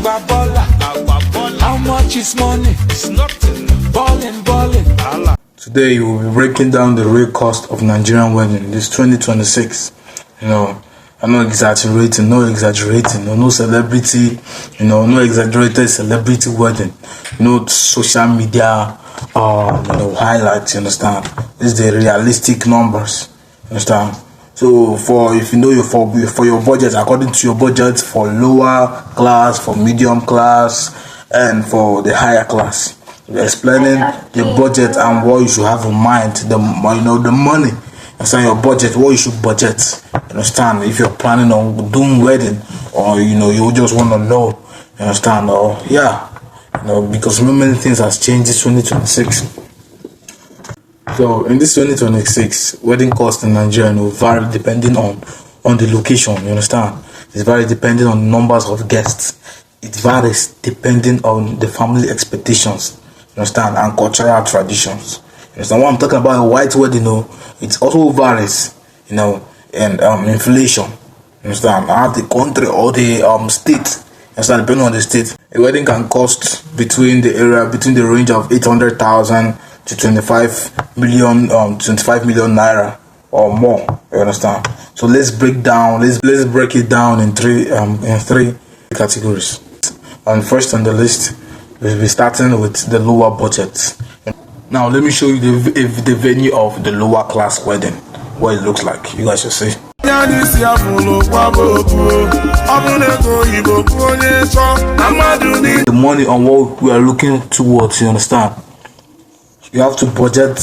How much is money? It's nothing. Ballin'. Today we will be breaking down the real cost of Nigerian wedding. This 2026. I'm not exaggerating, no celebrity, no exaggerated celebrity wedding, social media, highlights, you understand? This is the realistic numbers, you understand? So for your budget, according to your budget for lower class, for medium class, and for the higher class, we're explaining the budget and what you should have in mind, the money. Understand your budget, what you should budget. Understand if you're planning on doing wedding, or you just want to know. Understand, or because many things has changed this 2026. So in this 2026, wedding cost in Nigeria will vary depending on the location. You understand? It's very depending on numbers of guests. It varies depending on the family expectations. You understand, and cultural traditions. You understand what I'm talking about? A white wedding, it also varies, and inflation. You understand? How the country or the state. You understand? Depending on the state, a wedding can cost between the range of 800,000 to 25 million naira or more. You understand? So let's break it down in three categories. And first on the list, we'll be starting with the lower budget. Now let me show you the venue of the lower class wedding, what it looks like. You guys should see. The money on what we are looking towards, you understand? You have to budget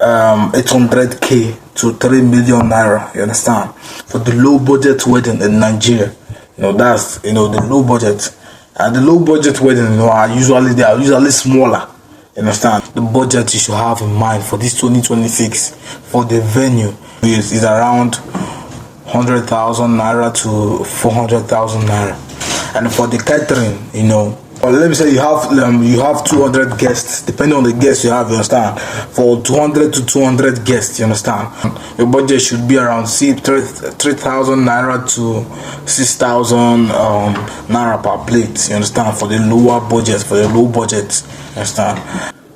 800k to 3 million naira, you understand? For the low budget wedding in Nigeria. That's the low budget. And the low budget wedding, are usually smaller. You understand? The budget you should have in mind for this 2026 for the venue is around 100,000 naira to 400,000 naira. And for the catering, or let me say you have 200 guests, depending on the guests you have, you understand? For 200 to 200 guests, you understand? Your budget should be around 3,000 naira to 6,000 naira per plate, you understand? For the lower budget, for the low budget, you understand?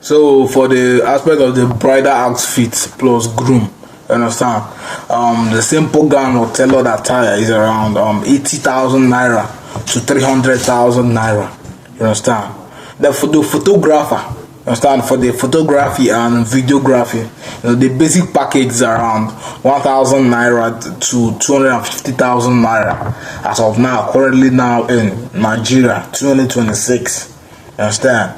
So for the aspect of the bridal outfit plus groom, you understand? The simple gown or tailored attire is around 80,000 naira to 300,000 naira. You understand? The photographer, you understand? For the photography and videography, the basic package is around 1,000 naira to 250,000 naira. As of now, currently now in Nigeria, 2026. You understand?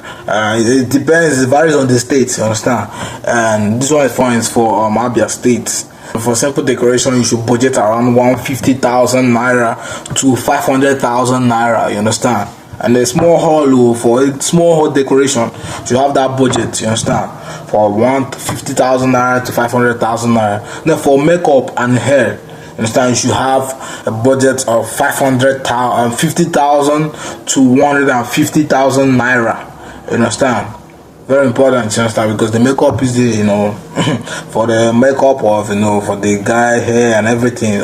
It depends. It varies on the state. You understand? And this one is for Abia State. For simple decoration, you should budget around 150,000 naira to 500,000 naira. You understand? And a small hall, for a small hall decoration, you have that budget, you understand, for 150,000 naira to 500,000 naira. Then for makeup and hair, you understand, you should have a budget of 50,000 to 150,000 naira. You understand? Very important, you understand, because the makeup is the for the makeup of for the guy hair and everything.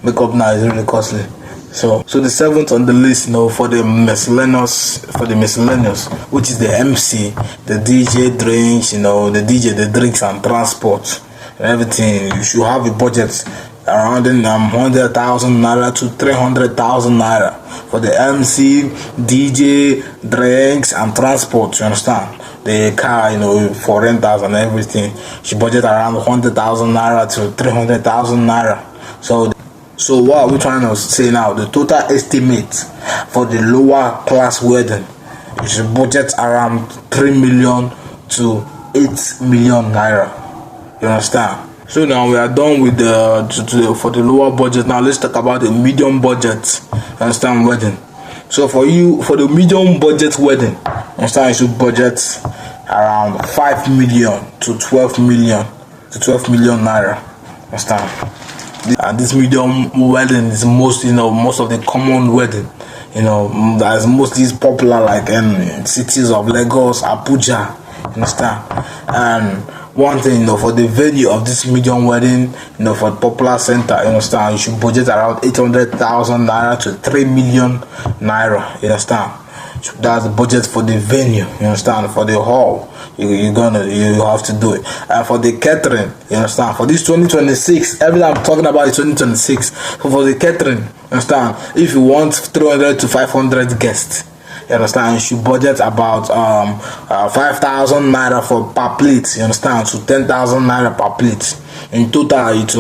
Makeup now is really costly. So the seventh on the list, for the miscellaneous, which is the MC, the DJ drinks, the drinks and transport and everything. You should have a budget around 100,000 naira to 300,000 naira for the MC, DJ, drinks and transport. You understand? The car, for rentals and everything. You budget around 100,000 naira to 300,000 naira. So what are we trying to say now? The total estimate for the lower class wedding, you should budget around 3 million to 8 million naira. You understand? So now we are done with for the lower budget. Now let's talk about the medium budget. You understand, wedding. So for the medium budget wedding, you understand, you should budget around 5 million to 12 million naira. You understand? And this medium wedding is most of the common wedding, that is mostly popular, like in cities of Lagos, Abuja, you understand? And one thing, for the venue of this medium wedding, for the popular center, you understand, you should budget around 800,000 naira to 3 million naira, you understand. So that's the budget for the venue, you understand, for the hall. You have to do it. And for the catering, you understand, for this 2026, everything I'm talking about is 2026. So for the catering, you understand, if you want 300 to 500 guests, you understand, you should budget about 5,000 naira for per plate, you understand, to 10,000 naira per plate. In total, it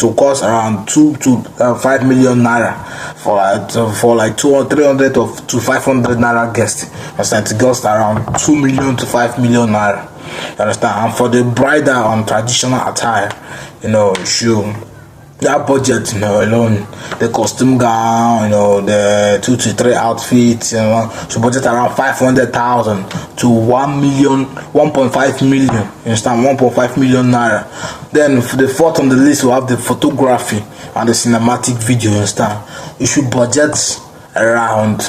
will cost around 2 to 5 million naira for like 200, 300 to 500 naira guests. You understand, it costs around 2 million to 5 million naira. You understand, and for the bridal and traditional attire, you should. That budget, alone, the costume gown, the 2 to 3 outfits, should budget around 500,000 to 1 million, 1.5 million, you understand, 1.5 million naira. Then for the fourth on the list, we have the photography and the cinematic video, you understand. You should budget around,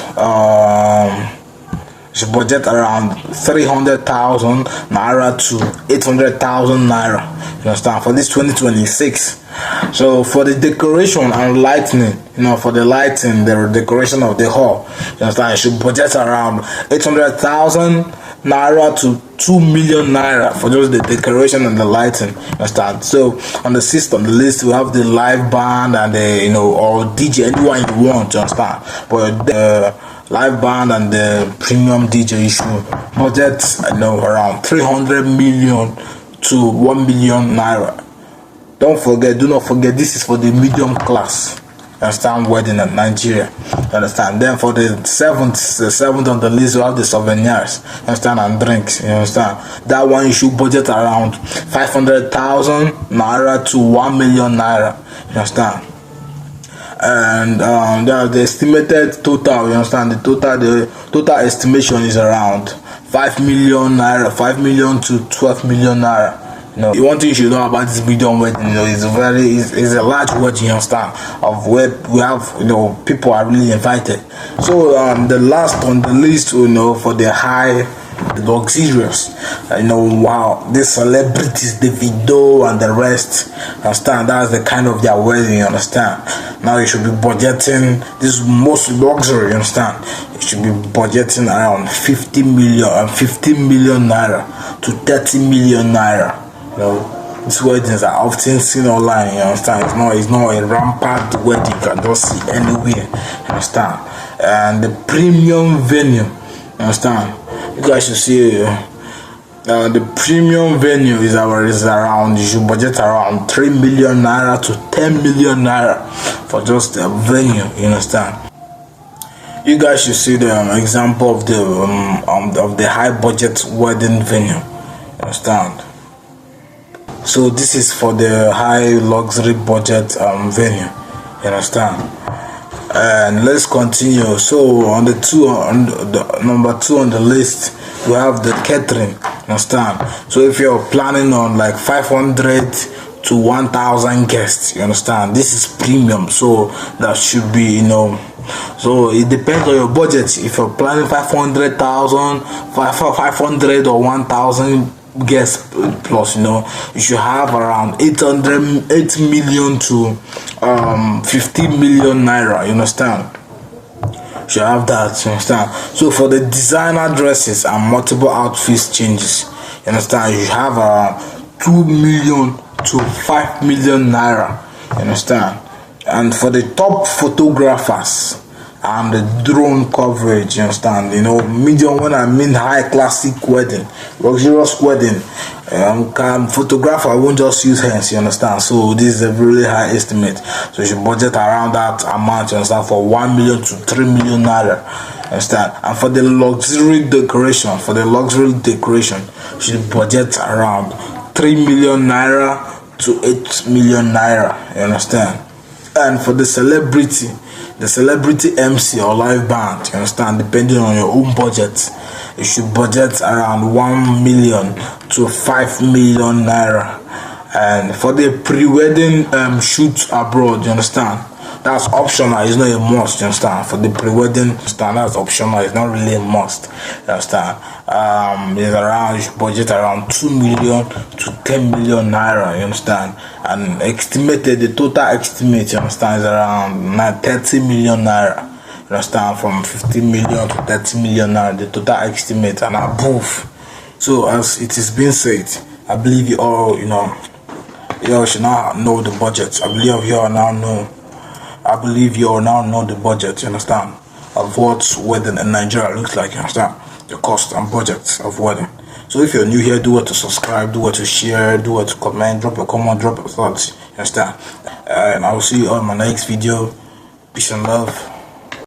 300,000 naira to 800,000 naira, you understand, for this 2026. So for the decoration and lightning, for the lighting, the decoration of the hall, you understand, you should budget around 800,000 naira to 2 million naira for just the decoration and the lighting, you understand. So on the list, we have the live band and the or DJ, anyone you want, you understand. But the live band and the premium DJ, you should budget around 300 million to 1 million naira. Do not forget, this is for the medium class, you understand, wedding in Nigeria, you understand. Then for the seventh on the list, you have the souvenirs, you understand, and drinks, you understand. That one you should budget around 500,000 naira to 1 million naira, you understand. And the estimated total, you understand, the total estimation is around 5 million naira, 5 million to 12 million naira. One thing you should know about this medium wedding, it's a large wedding, you understand, of where we have, people are really invited. So the last on the list, for the high, the luxurious, wow, these celebrities, the video and the rest, understand, that's the kind of their wedding, you understand. Now you should be budgeting this most luxury, you understand. You should be budgeting around 15 million naira to 30 million naira. These weddings are often seen online, you understand. It's not a rampant wedding you can just see anywhere, you understand. And the premium venue, you understand, you guys should see the premium venue is around, you should budget around 3 million naira to 10 million naira for just a venue, you understand. You guys should see the example of the high budget wedding venue, you understand. So this is for the high luxury budget venue, you understand. And let's continue. So on the number 2 on the list, we have the catering, you understand. So if you're planning on like 500 to 1,000 guests, you understand, this is premium, so that should be, so it depends on your budget. If you're planning 500 or 1,000 guests plus, you should have around 8 million to 15 million naira, you understand. You should have that, you understand. So for the designer dresses and multiple outfits changes, you understand, you have around 2 million to 5 million naira, you understand. And for the top photographers and the drone coverage, you understand, medium, when I mean high classic wedding, luxurious wedding, photographer won't just use hands, you understand. So this is a really high estimate, so you should budget around that amount, you understand, for 1 million to 3 million naira, you understand. And for the luxury decoration, you should budget around 3 million naira to 8 million naira, you understand. And for the celebrity MC or live band, you understand, depending on your own budget, you should budget around 1 million to 5 million naira. And for the pre-wedding shoot abroad, you understand, That's optional. It's not a must. You understand? For the pre-wedding, you understand? That's optional. It's not really a must. You understand? It's around, you should budget around 2 million to 10 million naira. You understand? And estimated, the total estimate, you understand, is around 30 million naira. You understand? From 15 million to 30 million naira, the total estimate and above. So as it is being said, I believe you all, you all should now know the budget. I believe you all now know the budget, you understand, of what wedding in Nigeria looks like, you understand, the cost and budget of wedding. So if you're new here, do what to subscribe, do what to share, do what to comment, drop a comment, drop a thoughts, you understand. And I will see you on my next video. Peace and love.